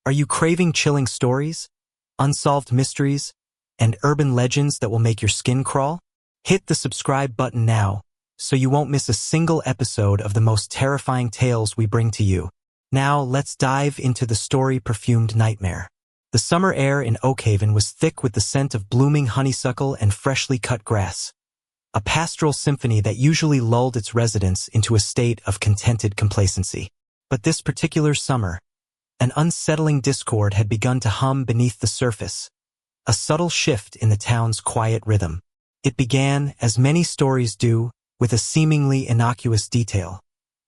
Are you craving chilling stories, unsolved mysteries, and urban legends that will make your skin crawl? Hit the subscribe button now so you won't miss a single episode of the most terrifying tales we bring to you. Now let's dive into the story Perfumed Nightmare. The summer air in Oakhaven was thick with the scent of blooming honeysuckle and freshly cut grass, a pastoral symphony that usually lulled its residents into a state of contented complacency. But this particular summer, an unsettling discord had begun to hum beneath the surface, a subtle shift in the town's quiet rhythm. It began, as many stories do, with a seemingly innocuous detail: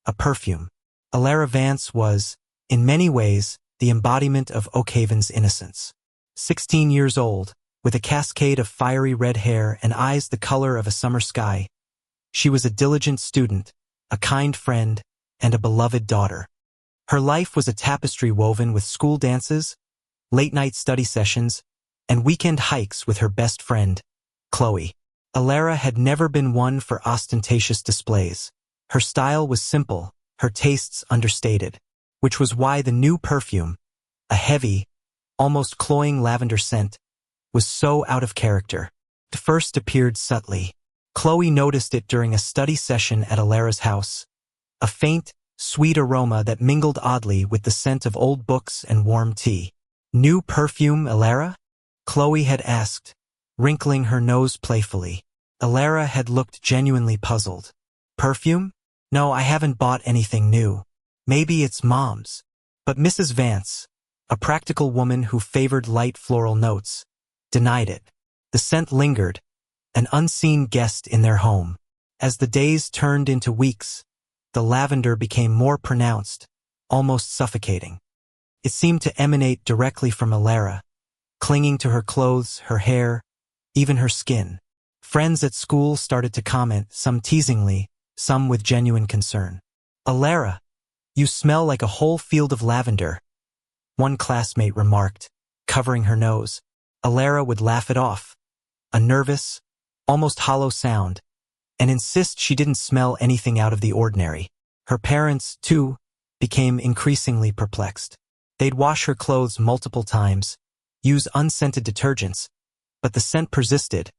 a perfume. Alara Vance was, in many ways, the embodiment of Oakhaven's innocence. 16 years old, with a cascade of fiery red hair and eyes the color of a summer sky, she was a diligent student, a kind friend, and a beloved daughter. Her life was a tapestry woven with school dances, late-night study sessions, and weekend hikes with her best friend, Chloe. Alara had never been one for ostentatious displays. Her style was simple, her tastes understated, which was why the new perfume, a heavy, almost cloying lavender scent, was so out of character. It first appeared subtly. Chloe noticed it during a study session at Alara's house, a faint, sweet aroma that mingled oddly with the scent of old books and warm tea. "New perfume, Alara?" Chloe had asked, wrinkling her nose playfully. Alara had looked genuinely puzzled. "Perfume? No, I haven't bought anything new. Maybe it's Mom's." But Mrs. Vance, a practical woman who favored light floral notes, denied it. The scent lingered, an unseen guest in their home. As the days turned into weeks, the lavender became more pronounced, almost suffocating. It seemed to emanate directly from Alara, clinging to her clothes, her hair, even her skin. Friends at school started to comment, some teasingly, some with genuine concern. "Alara, you smell like a whole field of lavender," one classmate remarked, covering her nose. Alara would laugh it off, a nervous, almost hollow sound, and insist she didn't smell anything out of the ordinary. Her parents, too, became increasingly perplexed. They'd wash her clothes multiple times, use unscented detergents, but the scent persisted,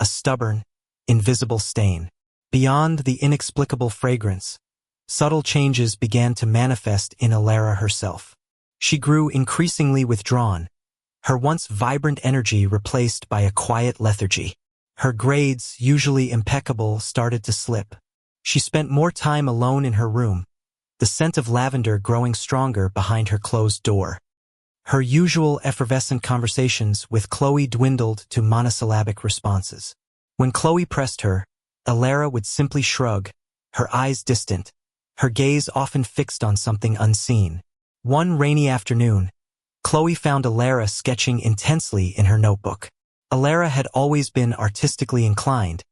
a stubborn, invisible stain. Beyond the inexplicable fragrance, subtle changes began to manifest in Alara herself. She grew increasingly withdrawn, her once vibrant energy replaced by a quiet lethargy. Her grades, usually impeccable, started to slip. She spent more time alone in her room, the scent of lavender growing stronger behind her closed door. Her usual effervescent conversations with Chloe dwindled to monosyllabic responses. When Chloe pressed her, Alara would simply shrug, her eyes distant, her gaze often fixed on something unseen. One rainy afternoon, Chloe found Alara sketching intensely in her notebook. Alara had always been artistically inclined,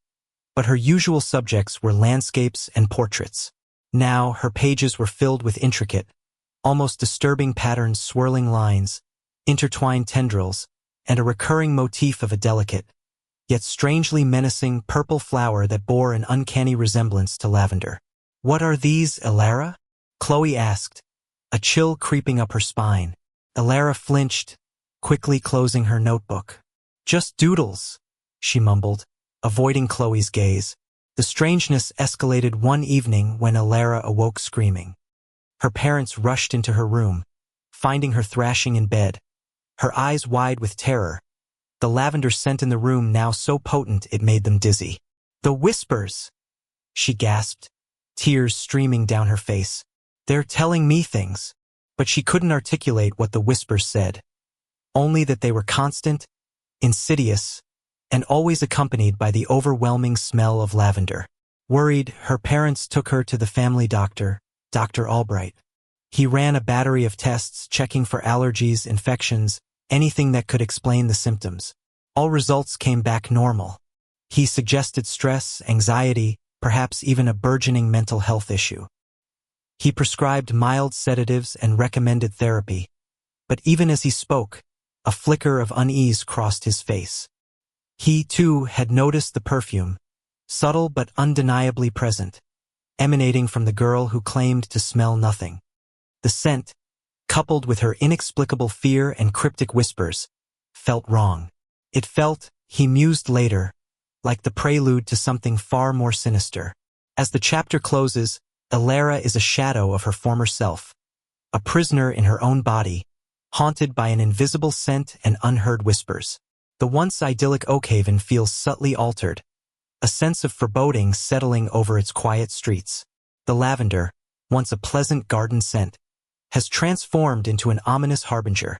but her usual subjects were landscapes and portraits. Now her pages were filled with intricate, almost disturbing patterns, swirling lines, intertwined tendrils, and a recurring motif of a delicate, yet strangely menacing purple flower that bore an uncanny resemblance to lavender. "What are these, Alara?" Chloe asked, a chill creeping up her spine. Alara flinched, quickly closing her notebook. "Just doodles," she mumbled, avoiding Chloe's gaze. The strangeness escalated one evening when Alara awoke screaming. Her parents rushed into her room, finding her thrashing in bed, her eyes wide with terror, the lavender scent in the room now so potent it made them dizzy. "The whispers!" she gasped, tears streaming down her face. "They're telling me things." But she couldn't articulate what the whispers said, only that they were constant, insidious, and always accompanied by the overwhelming smell of lavender. Worried, her parents took her to the family doctor, Dr. Albright. He ran a battery of tests, checking for allergies, infections, anything that could explain the symptoms. All results came back normal. He suggested stress, anxiety, perhaps even a burgeoning mental health issue. He prescribed mild sedatives and recommended therapy, but even as he spoke, a flicker of unease crossed his face. He, too, had noticed the perfume, subtle but undeniably present, emanating from the girl who claimed to smell nothing. The scent, coupled with her inexplicable fear and cryptic whispers, felt wrong. It felt, he mused later, like the prelude to something far more sinister. As the chapter closes, Alara is a shadow of her former self, a prisoner in her own body, haunted by an invisible scent and unheard whispers. The once idyllic Oakhaven feels subtly altered, a sense of foreboding settling over its quiet streets. The lavender, once a pleasant garden scent, has transformed into an ominous harbinger,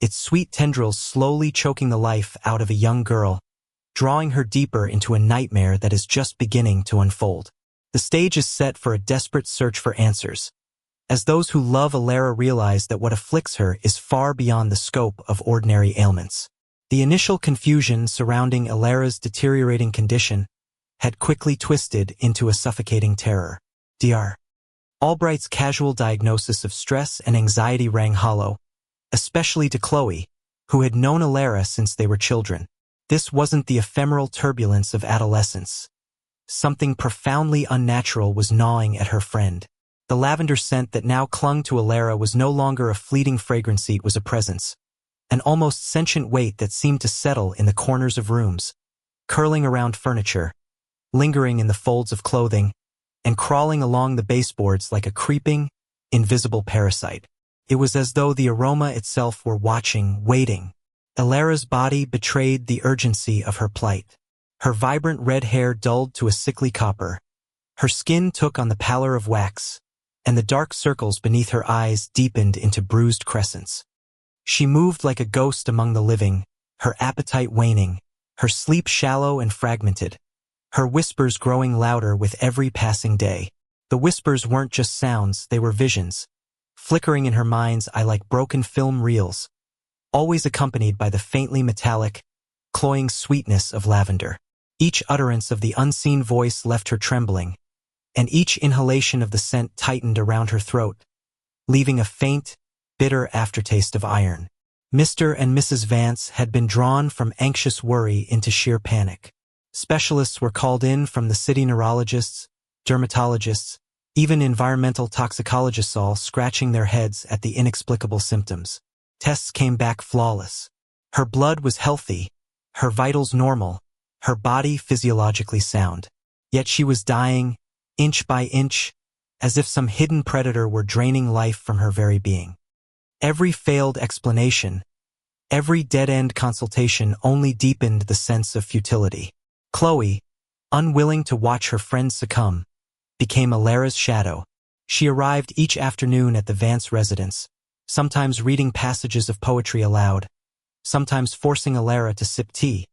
its sweet tendrils slowly choking the life out of a young girl, drawing her deeper into a nightmare that is just beginning to unfold. The stage is set for a desperate search for answers, as those who love Alara realize that what afflicts her is far beyond the scope of ordinary ailments. The initial confusion surrounding Alara's deteriorating condition had quickly twisted into a suffocating terror. Dr. Albright's casual diagnosis of stress and anxiety rang hollow, especially to Chloe, who had known Alara since they were children. This wasn't the ephemeral turbulence of adolescence. Something profoundly unnatural was gnawing at her friend. The lavender scent that now clung to Alara was no longer a fleeting fragrance, it was a presence, an almost sentient weight that seemed to settle in the corners of rooms, curling around furniture, lingering in the folds of clothing, and crawling along the baseboards like a creeping, invisible parasite. It was as though the aroma itself were watching, waiting. Alara's body betrayed the urgency of her plight. Her vibrant red hair dulled to a sickly copper. Her skin took on the pallor of wax, and the dark circles beneath her eyes deepened into bruised crescents. She moved like a ghost among the living, her appetite waning, her sleep shallow and fragmented, her whispers growing louder with every passing day. The whispers weren't just sounds, they were visions, flickering in her mind's eye like broken film reels, always accompanied by the faintly metallic, cloying sweetness of lavender. Each utterance of the unseen voice left her trembling, and each inhalation of the scent tightened around her throat, leaving a faint, bitter aftertaste of iron. Mr. and Mrs. Vance had been drawn from anxious worry into sheer panic. Specialists were called in from the city, neurologists, dermatologists, even environmental toxicologists, all scratching their heads at the inexplicable symptoms. Tests came back flawless. Her blood was healthy, her vitals normal, her body physiologically sound. Yet she was dying, inch by inch, as if some hidden predator were draining life from her very being. Every failed explanation, every dead-end consultation only deepened the sense of futility. Chloe, unwilling to watch her friend succumb, became Alara's shadow. She arrived each afternoon at the Vance residence, sometimes reading passages of poetry aloud, sometimes forcing Alara to sip tea,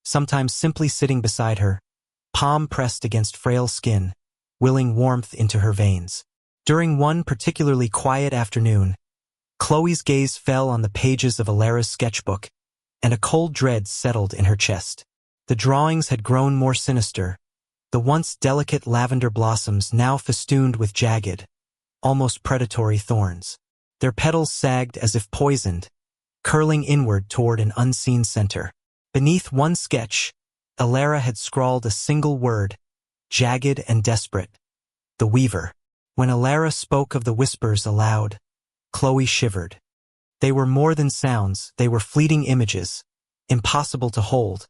sometimes simply sitting beside her, palm pressed against frail skin, willing warmth into her veins. During one particularly quiet afternoon, Chloe's gaze fell on the pages of Alara's sketchbook, and a cold dread settled in her chest. The drawings had grown more sinister, the once delicate lavender blossoms now festooned with jagged, almost predatory thorns. Their petals sagged as if poisoned, curling inward toward an unseen center. Beneath one sketch, Alara had scrawled a single word, jagged and desperate: the Weaver. When Alara spoke of the whispers aloud, Chloe shivered. They were more than sounds, they were fleeting images, impossible to hold,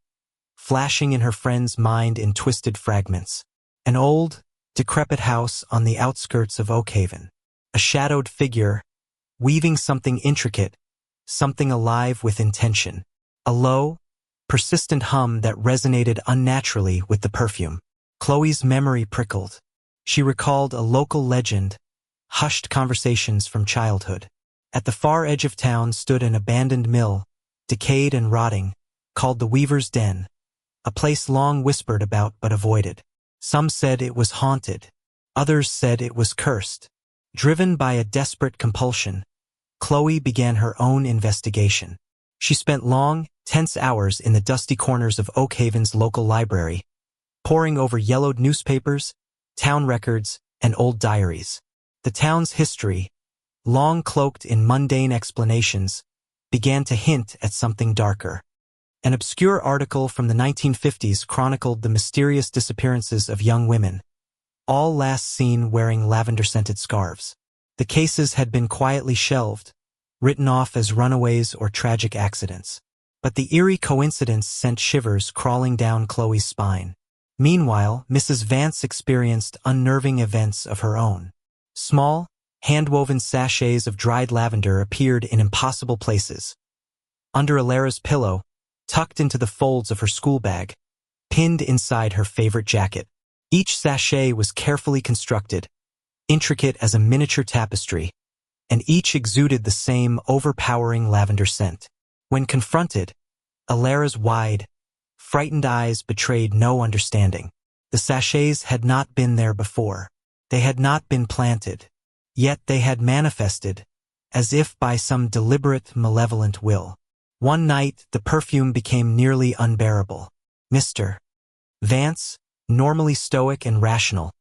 flashing in her friend's mind in twisted fragments. An old, decrepit house on the outskirts of Oakhaven. A shadowed figure, weaving something intricate, something alive with intention. A low, persistent hum that resonated unnaturally with the perfume. Chloe's memory prickled. She recalled a local legend, hushed conversations from childhood. At the far edge of town stood an abandoned mill, decayed and rotting, called the Weaver's Den, a place long whispered about but avoided. Some said it was haunted. Others said it was cursed. Driven by a desperate compulsion, Chloe began her own investigation. She spent long, tense hours in the dusty corners of Oakhaven's local library, poring over yellowed newspapers, town records, and old diaries. The town's history, long cloaked in mundane explanations, began to hint at something darker. An obscure article from the 1950s chronicled the mysterious disappearances of young women, all last seen wearing lavender-scented scarves. The cases had been quietly shelved, written off as runaways or tragic accidents. But the eerie coincidence sent shivers crawling down Chloe's spine. Meanwhile, Mrs. Vance experienced unnerving events of her own. Small, hand-woven sachets of dried lavender appeared in impossible places. Under Alara's pillow, tucked into the folds of her school bag, pinned inside her favorite jacket. Each sachet was carefully constructed, intricate as a miniature tapestry, and each exuded the same overpowering lavender scent. When confronted, Alara's wide, frightened eyes betrayed no understanding. The sachets had not been there before. They had not been planted. Yet they had manifested, as if by some deliberate, malevolent will. One night, the perfume became nearly unbearable. Mr. Vance, normally stoic and rational,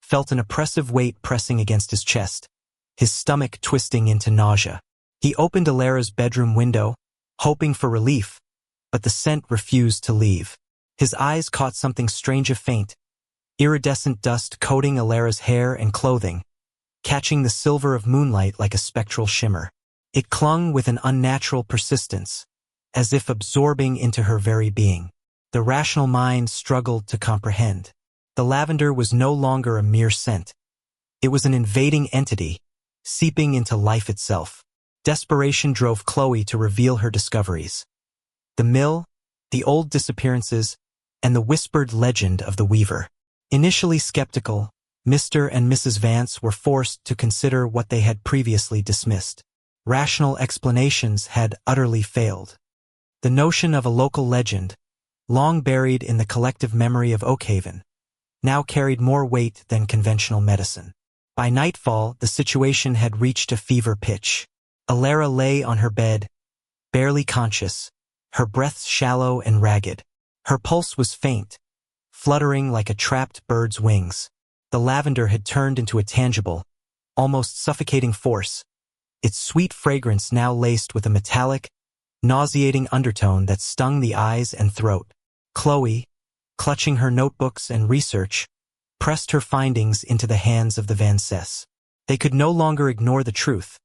felt an oppressive weight pressing against his chest, his stomach twisting into nausea. He opened Alara's bedroom window, hoping for relief, but the scent refused to leave. His eyes caught something strange, a faint, iridescent dust coating Alara's hair and clothing, catching the silver of moonlight like a spectral shimmer. It clung with an unnatural persistence, as if absorbing into her very being. The rational mind struggled to comprehend. The lavender was no longer a mere scent. It was an invading entity, seeping into life itself. Desperation drove Chloe to reveal her discoveries. The mill, the old disappearances, and the whispered legend of the weaver. Initially skeptical, Mr. and Mrs. Vance were forced to consider what they had previously dismissed. Rational explanations had utterly failed. The notion of a local legend, long buried in the collective memory of Oakhaven, now carried more weight than conventional medicine. By nightfall, the situation had reached a fever pitch. Alara lay on her bed, barely conscious, her breath shallow and ragged. Her pulse was faint, fluttering like a trapped bird's wings. The lavender had turned into a tangible, almost suffocating force, its sweet fragrance now laced with a metallic, nauseating undertone that stung the eyes and throat. Chloe, clutching her notebooks and research, pressed her findings into the hands of the Vances. They could no longer ignore the truth.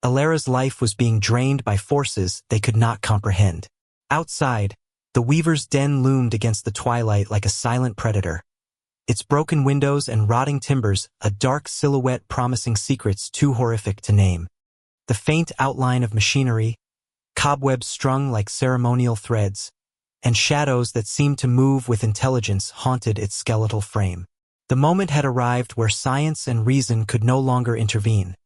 Alara's life was being drained by forces they could not comprehend. Outside, the weaver's den loomed against the twilight like a silent predator. Its broken windows and rotting timbers, a dark silhouette promising secrets too horrific to name. The faint outline of machinery, cobwebs strung like ceremonial threads, and shadows that seemed to move with intelligence haunted its skeletal frame. The moment had arrived where science and reason could no longer intervene.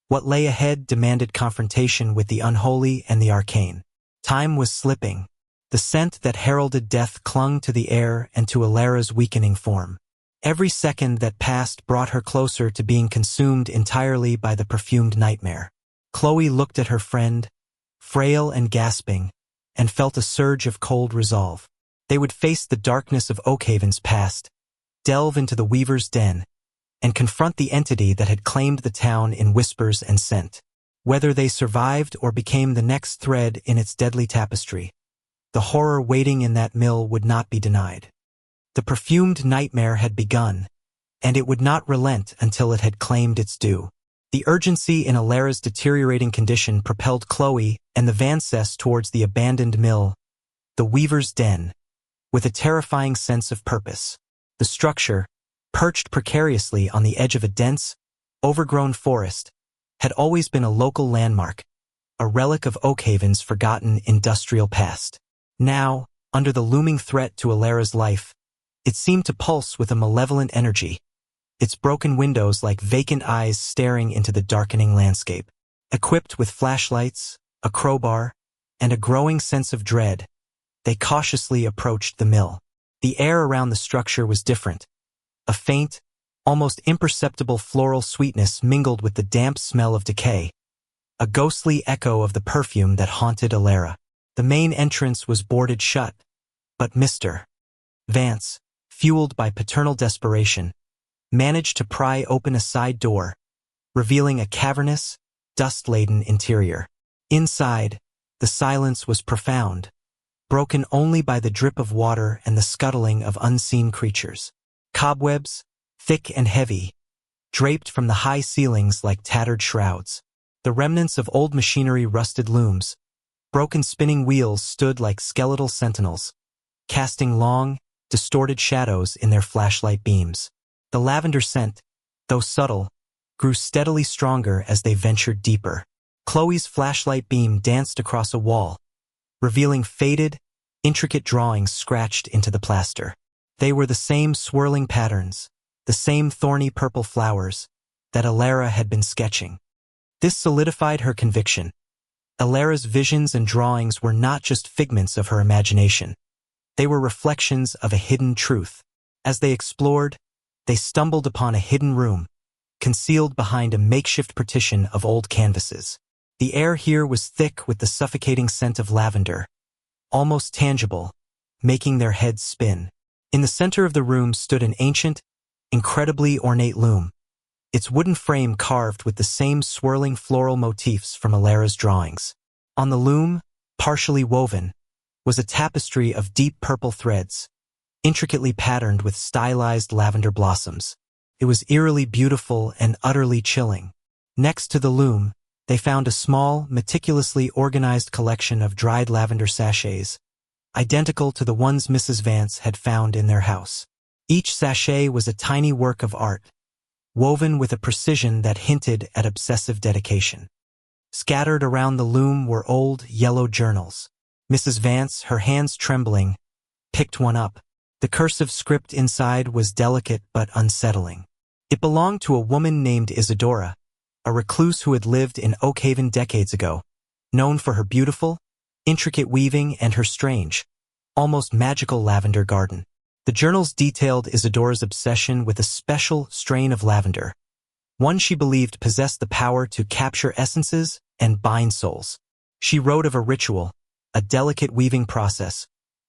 What lay ahead demanded confrontation with the unholy and the arcane. Time was slipping. The scent that heralded death clung to the air and to Alara's weakening form. Every second that passed brought her closer to being consumed entirely by the perfumed nightmare. Chloe looked at her friend, frail and gasping, and felt a surge of cold resolve. They would face the darkness of Oakhaven's past, delve into the weaver's den, and confront the entity that had claimed the town in whispers and scent. Whether they survived or became the next thread in its deadly tapestry, the horror waiting in that mill would not be denied. The perfumed nightmare had begun, and it would not relent until it had claimed its due. The urgency in Alara's deteriorating condition propelled Chloe and the Vances towards the abandoned mill, the weaver's den, with a terrifying sense of purpose. The structure, perched precariously on the edge of a dense, overgrown forest, had always been a local landmark, a relic of Oakhaven's forgotten industrial past. Now, under the looming threat to Alara's life, it seemed to pulse with a malevolent energy, its broken windows like vacant eyes staring into the darkening landscape. Equipped with flashlights, a crowbar, and a growing sense of dread, they cautiously approached the mill. The air around the structure was different. A faint, almost imperceptible floral sweetness mingled with the damp smell of decay, a ghostly echo of the perfume that haunted Alara. The main entrance was boarded shut, but Mr. Vance, fueled by paternal desperation, managed to pry open a side door, revealing a cavernous, dust-laden interior. Inside, the silence was profound, broken only by the drip of water and the scuttling of unseen creatures. Cobwebs, thick and heavy, draped from the high ceilings like tattered shrouds. The remnants of old machinery rusted looms. Broken spinning wheels stood like skeletal sentinels, casting long, distorted shadows in their flashlight beams. The lavender scent, though subtle, grew steadily stronger as they ventured deeper. Chloe's flashlight beam danced across a wall, revealing faded, intricate drawings scratched into the plaster. They were the same swirling patterns, the same thorny purple flowers that Alara had been sketching. This solidified her conviction. Alara's visions and drawings were not just figments of her imagination. They were reflections of a hidden truth. As they explored, they stumbled upon a hidden room, concealed behind a makeshift partition of old canvases. The air here was thick with the suffocating scent of lavender, almost tangible, making their heads spin. In the center of the room stood an ancient, incredibly ornate loom, its wooden frame carved with the same swirling floral motifs from Alara's drawings. On the loom, partially woven, was a tapestry of deep purple threads, intricately patterned with stylized lavender blossoms. It was eerily beautiful and utterly chilling. Next to the loom, they found a small, meticulously organized collection of dried lavender sachets, identical to the ones Mrs. Vance had found in their house. Each sachet was a tiny work of art, woven with a precision that hinted at obsessive dedication. Scattered around the loom were old, yellow journals. Mrs. Vance, her hands trembling, picked one up. The cursive script inside was delicate but unsettling. It belonged to a woman named Isadora, a recluse who had lived in Oakhaven decades ago, known for her beautiful, intricate weaving and her strange, almost magical lavender garden. The journals detailed Isadora's obsession with a special strain of lavender, one she believed possessed the power to capture essences and bind souls. She wrote of a ritual, a delicate weaving process,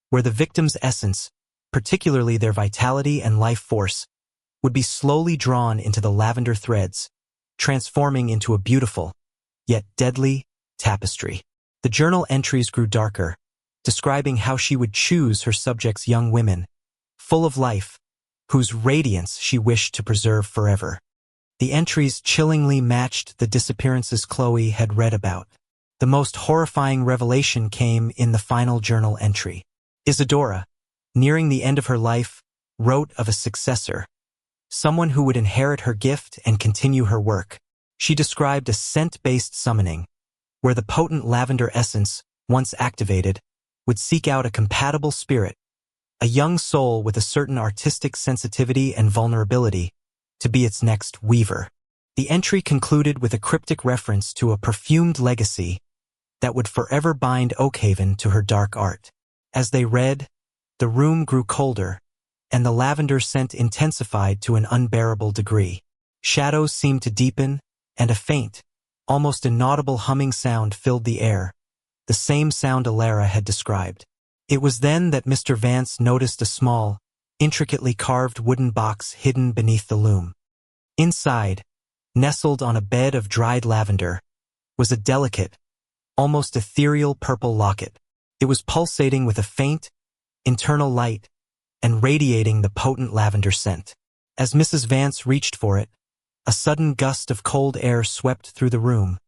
where the victim's essence, particularly their vitality and life force, would be slowly drawn into the lavender threads, transforming into a beautiful, yet deadly, tapestry. The journal entries grew darker, describing how she would choose her subjects' young women, full of life, whose radiance she wished to preserve forever. The entries chillingly matched the disappearances Chloe had read about. The most horrifying revelation came in the final journal entry. Isadora, nearing the end of her life, wrote of a successor, someone who would inherit her gift and continue her work. She described a scent-based summoning, where the potent lavender essence, once activated, would seek out a compatible spirit, a young soul with a certain artistic sensitivity and vulnerability, to be its next weaver. The entry concluded with a cryptic reference to a perfumed legacy that would forever bind Oakhaven to her dark art. As they read, the room grew colder, and the lavender scent intensified to an unbearable degree. Shadows seemed to deepen, and a faint, almost inaudible humming sound filled the air, the same sound Alara had described. It was then that Mr. Vance noticed a small, intricately carved wooden box hidden beneath the loom. Inside, nestled on a bed of dried lavender, was a delicate, almost ethereal purple locket. It was pulsating with a faint, internal light and radiating the potent lavender scent. As Mrs. Vance reached for it, a sudden gust of cold air swept through the room,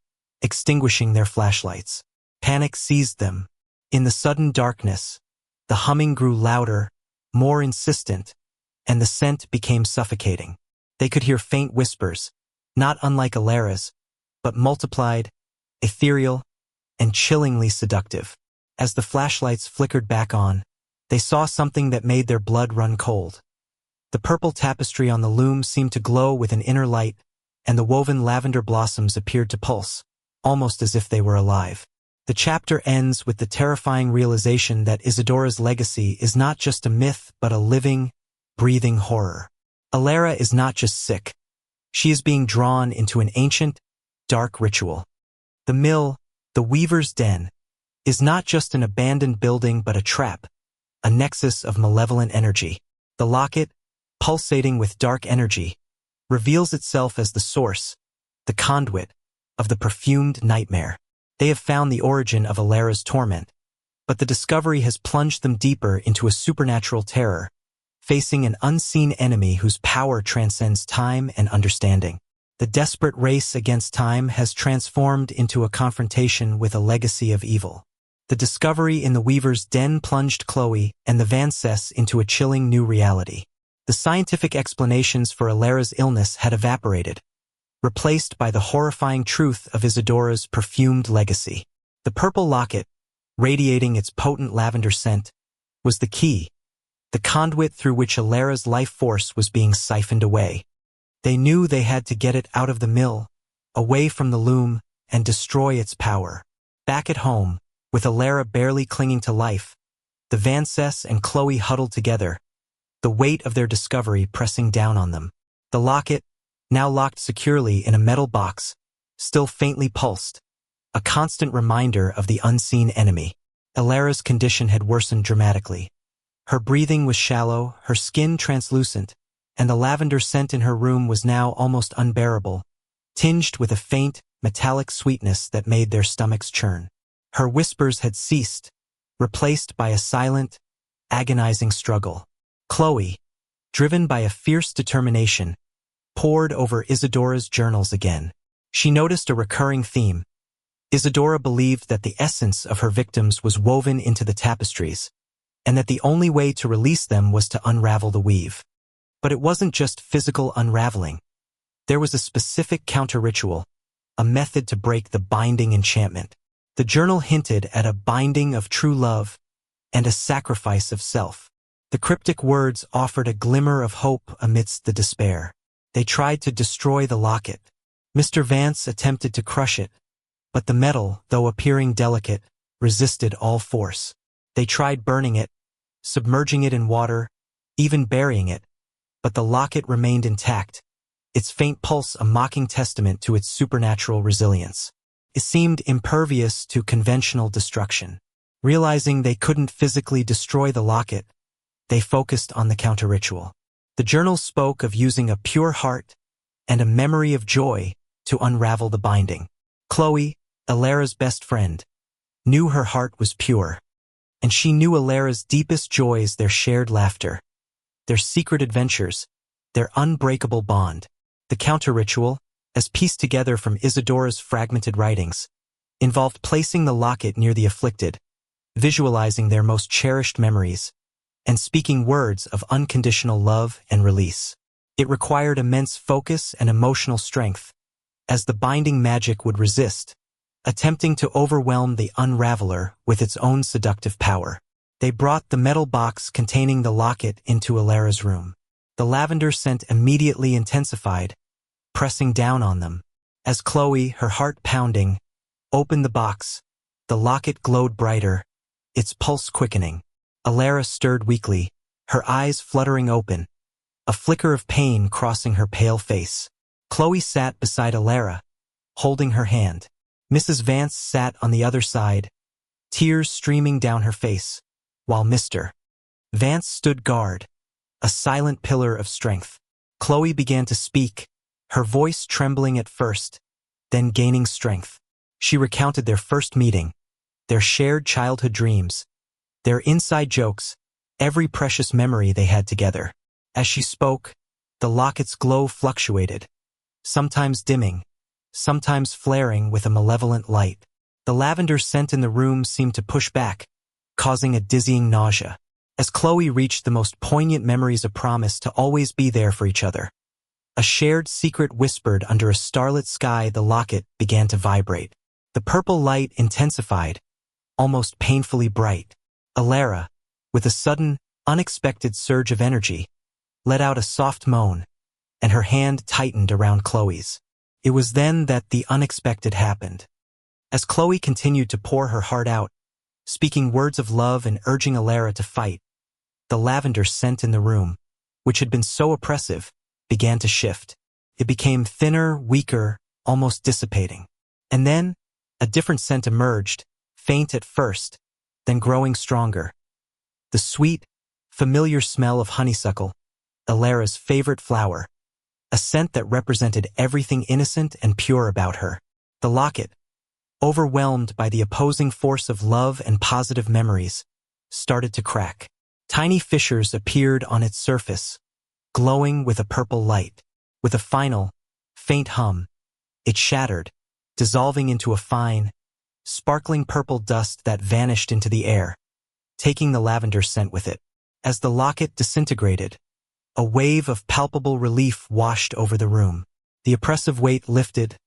extinguishing their flashlights. Panic seized them. In the sudden darkness, the humming grew louder, more insistent, and the scent became suffocating. They could hear faint whispers, not unlike Alara's, but multiplied, ethereal, and chillingly seductive. As the flashlights flickered back on, they saw something that made their blood run cold. The purple tapestry on the loom seemed to glow with an inner light, and the woven lavender blossoms appeared to pulse, almost as if they were alive. The chapter ends with the terrifying realization that Isadora's legacy is not just a myth but a living, breathing horror. Alara is not just sick. She is being drawn into an ancient, dark ritual. The mill, the weaver's den, is not just an abandoned building but a trap, a nexus of malevolent energy. The locket, pulsating with dark energy, reveals itself as the source, the conduit, of the perfumed nightmare. They have found the origin of Alara's torment, but the discovery has plunged them deeper into a supernatural terror, facing an unseen enemy whose power transcends time and understanding. The desperate race against time has transformed into a confrontation with a legacy of evil. The discovery in the Weaver's den plunged Chloe and the Vances into a chilling new reality. The scientific explanations for Alara's illness had evaporated, replaced by the horrifying truth of Isadora's perfumed legacy. The purple locket, radiating its potent lavender scent, was the key, the conduit through which Alara's life force was being siphoned away. They knew they had to get it out of the mill, away from the loom, and destroy its power. Back at home, with Alara barely clinging to life, the Vances and Chloe huddled together, the weight of their discovery pressing down on them. The locket, now locked securely in a metal box, still faintly pulsed, a constant reminder of the unseen enemy. Alara's condition had worsened dramatically. Her breathing was shallow, her skin translucent, and the lavender scent in her room was now almost unbearable, tinged with a faint, metallic sweetness that made their stomachs churn. Her whispers had ceased, replaced by a silent, agonizing struggle. Chloe, driven by a fierce determination, pored over Isadora's journals again. She noticed a recurring theme. Isadora believed that the essence of her victims was woven into the tapestries, and that the only way to release them was to unravel the weave. But it wasn't just physical unraveling. There was a specific counter-ritual, a method to break the binding enchantment. The journal hinted at a binding of true love and a sacrifice of self. The cryptic words offered a glimmer of hope amidst the despair. They tried to destroy the locket. Mr. Vance attempted to crush it, but the metal, though appearing delicate, resisted all force. They tried burning it, submerging it in water, even burying it, but the locket remained intact, its faint pulse a mocking testament to its supernatural resilience. It seemed impervious to conventional destruction. Realizing they couldn't physically destroy the locket, they focused on the counter-ritual. The journal spoke of using a pure heart and a memory of joy to unravel the binding. Chloe, Alara's best friend, knew her heart was pure, and she knew Alara's deepest joys, their shared laughter, their secret adventures, their unbreakable bond. The counter-ritual, as pieced together from Isadora's fragmented writings, involved placing the locket near the afflicted, visualizing their most cherished memories, and speaking words of unconditional love and release. It required immense focus and emotional strength, as the binding magic would resist, attempting to overwhelm the unraveler with its own seductive power. They brought the metal box containing the locket into Alara's room. The lavender scent immediately intensified, pressing down on them. As Chloe, her heart pounding, opened the box, the locket glowed brighter, its pulse quickening. Alara stirred weakly, her eyes fluttering open, a flicker of pain crossing her pale face. Chloe sat beside Alara, holding her hand. Mrs. Vance sat on the other side, tears streaming down her face, while Mr. Vance stood guard, a silent pillar of strength. Chloe began to speak, her voice trembling at first, then gaining strength. She recounted their first meeting, their shared childhood dreams, their inside jokes, every precious memory they had together. As she spoke, the locket's glow fluctuated, sometimes dimming, sometimes flaring with a malevolent light. The lavender scent in the room seemed to push back, causing a dizzying nausea. As Chloe reached the most poignant memories of promise to always be there for each other, a shared secret whispered under a starlit sky, the locket began to vibrate. The purple light intensified, almost painfully bright. Alara, with a sudden, unexpected surge of energy, let out a soft moan, and her hand tightened around Chloe's. It was then that the unexpected happened. As Chloe continued to pour her heart out, speaking words of love and urging Alara to fight, the lavender scent in the room, which had been so oppressive, began to shift. It became thinner, weaker, almost dissipating. And then, a different scent emerged, faint at first, then growing stronger. The sweet, familiar smell of honeysuckle, Alara's favorite flower, a scent that represented everything innocent and pure about her. The locket, overwhelmed by the opposing force of love and positive memories, started to crack. Tiny fissures appeared on its surface, glowing with a purple light. With a final, faint hum, it shattered, dissolving into a fine, sparkling purple dust that vanished into the air, taking the lavender scent with it. As the locket disintegrated, a wave of palpable relief washed over the room. The oppressive weight lifted,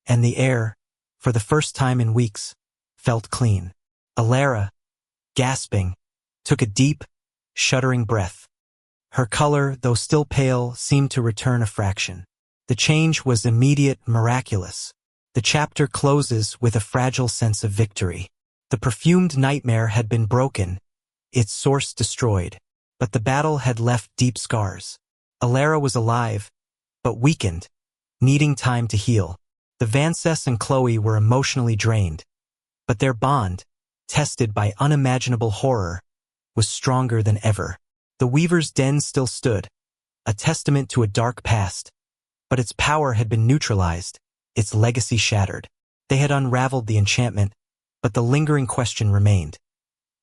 and the air, for the first time in weeks, felt clean. Alara, gasping, took a deep, shuddering breath. Her color, though still pale, seemed to return a fraction. The change was immediate, miraculous. The chapter closes with a fragile sense of victory. The perfumed nightmare had been broken, its source destroyed, but the battle had left deep scars. Alara was alive, but weakened, needing time to heal. The Vances and Chloe were emotionally drained, but their bond, tested by unimaginable horror, was stronger than ever. The Weaver's Den still stood, a testament to a dark past, but its power had been neutralized, its legacy shattered. They had unraveled the enchantment, but the lingering question remained.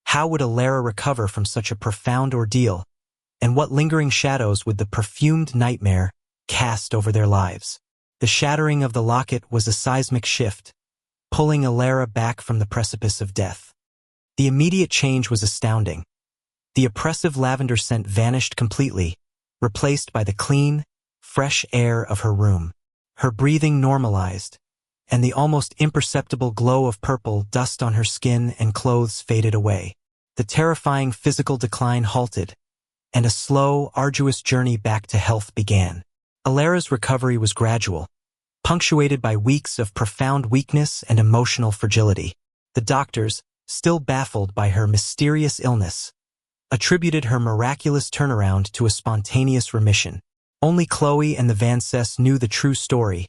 How would Alara recover from such a profound ordeal, and what lingering shadows would the perfumed nightmare cast over their lives? The shattering of the locket was a seismic shift, pulling Alara back from the precipice of death. The immediate change was astounding. The oppressive lavender scent vanished completely, replaced by the clean, fresh air of her room. Her breathing normalized, and the almost imperceptible glow of purple dust on her skin and clothes faded away. The terrifying physical decline halted, and a slow, arduous journey back to health began. Alara's recovery was gradual, punctuated by weeks of profound weakness and emotional fragility. The doctors, still baffled by her mysterious illness, attributed her miraculous turnaround to a spontaneous remission. Only Chloe and the Vances knew the true story,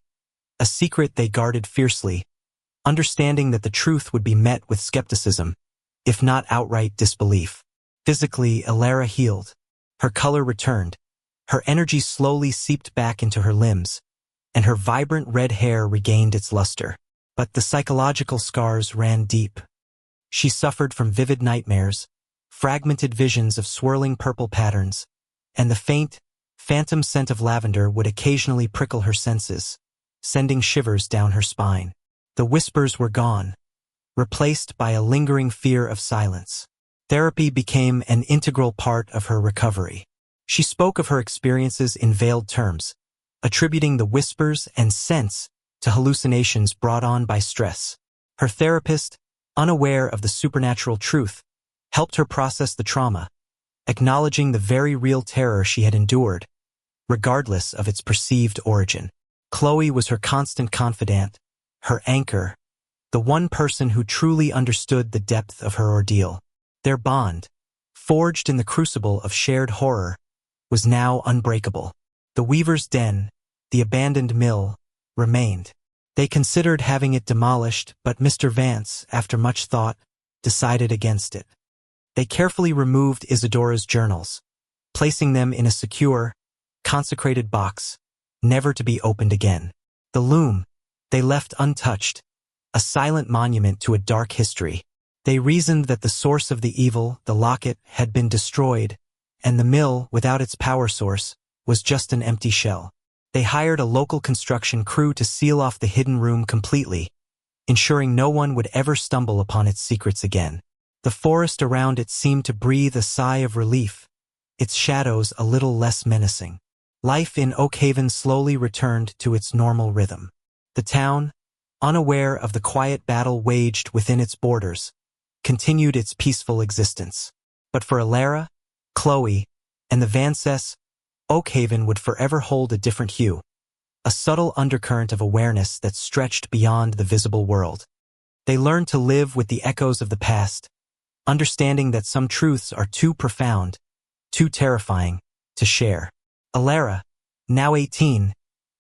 a secret they guarded fiercely, understanding that the truth would be met with skepticism, if not outright disbelief. Physically, Alara healed. Her color returned, her energy slowly seeped back into her limbs, and her vibrant red hair regained its luster. But the psychological scars ran deep. She suffered from vivid nightmares, fragmented visions of swirling purple patterns, and the faint, phantom scent of lavender would occasionally prickle her senses, sending shivers down her spine. The whispers were gone, replaced by a lingering fear of silence. Therapy became an integral part of her recovery. She spoke of her experiences in veiled terms, attributing the whispers and scents to hallucinations brought on by stress. Her therapist, unaware of the supernatural truth, helped her process the trauma, acknowledging the very real terror she had endured, regardless of its perceived origin. Chloe was her constant confidant, her anchor, the one person who truly understood the depth of her ordeal. Their bond, forged in the crucible of shared horror, was now unbreakable. The Weaver's Den, the abandoned mill, remained. They considered having it demolished, but Mr. Vance, after much thought, decided against it. They carefully removed Isadora's journals, placing them in a secure, consecrated box, never to be opened again. The loom, they left untouched, a silent monument to a dark history. They reasoned that the source of the evil, the locket, had been destroyed, and the mill, without its power source, was just an empty shell. They hired a local construction crew to seal off the hidden room completely, ensuring no one would ever stumble upon its secrets again. The forest around it seemed to breathe a sigh of relief, its shadows a little less menacing. Life in Oakhaven slowly returned to its normal rhythm. The town, unaware of the quiet battle waged within its borders, continued its peaceful existence. But for Alara, Chloe, and the Vances, Oakhaven would forever hold a different hue, a subtle undercurrent of awareness that stretched beyond the visible world. They learned to live with the echoes of the past, understanding that some truths are too profound, too terrifying, to share. Alara, now 18,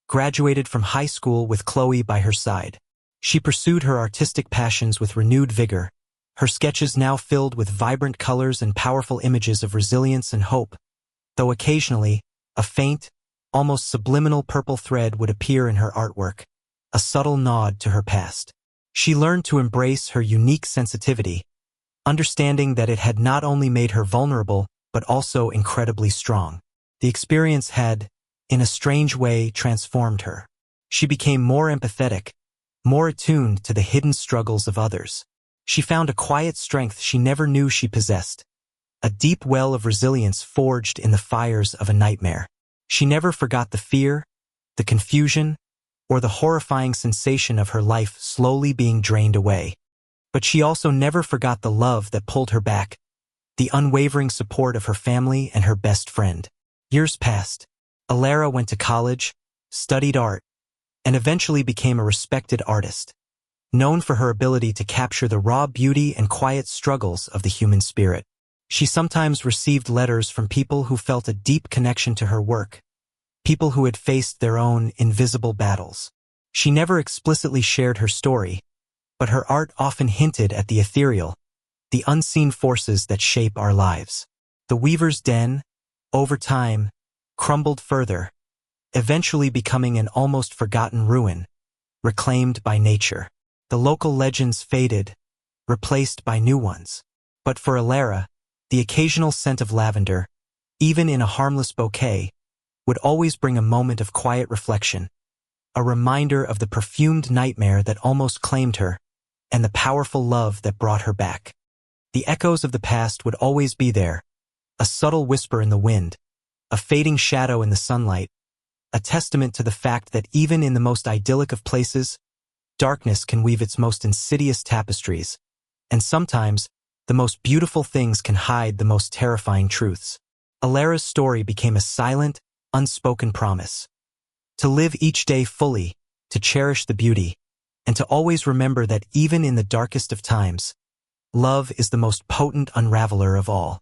graduated from high school with Chloe by her side. She pursued her artistic passions with renewed vigor, her sketches now filled with vibrant colors and powerful images of resilience and hope, though occasionally, a faint, almost subliminal purple thread would appear in her artwork, a subtle nod to her past. She learned to embrace her unique sensitivity, understanding that it had not only made her vulnerable, but also incredibly strong. The experience had, in a strange way, transformed her. She became more empathetic, more attuned to the hidden struggles of others. She found a quiet strength she never knew she possessed, a deep well of resilience forged in the fires of a nightmare. She never forgot the fear, the confusion, or the horrifying sensation of her life slowly being drained away. But she also never forgot the love that pulled her back, the unwavering support of her family and her best friend. Years passed. Alara went to college, studied art, and eventually became a respected artist, known for her ability to capture the raw beauty and quiet struggles of the human spirit. She sometimes received letters from people who felt a deep connection to her work, people who had faced their own invisible battles. She never explicitly shared her story, but her art often hinted at the ethereal, the unseen forces that shape our lives. The Weaver's Den, over time, crumbled further, eventually becoming an almost forgotten ruin, reclaimed by nature. The local legends faded, replaced by new ones. But for Alara, the occasional scent of lavender, even in a harmless bouquet, would always bring a moment of quiet reflection, a reminder of the perfumed nightmare that almost claimed her, and the powerful love that brought her back. The echoes of the past would always be there, a subtle whisper in the wind, a fading shadow in the sunlight, a testament to the fact that even in the most idyllic of places, darkness can weave its most insidious tapestries, and sometimes, the most beautiful things can hide the most terrifying truths. Alara's story became a silent, unspoken promise. To live each day fully, to cherish the beauty, and to always remember that even in the darkest of times, love is the most potent unraveler of all.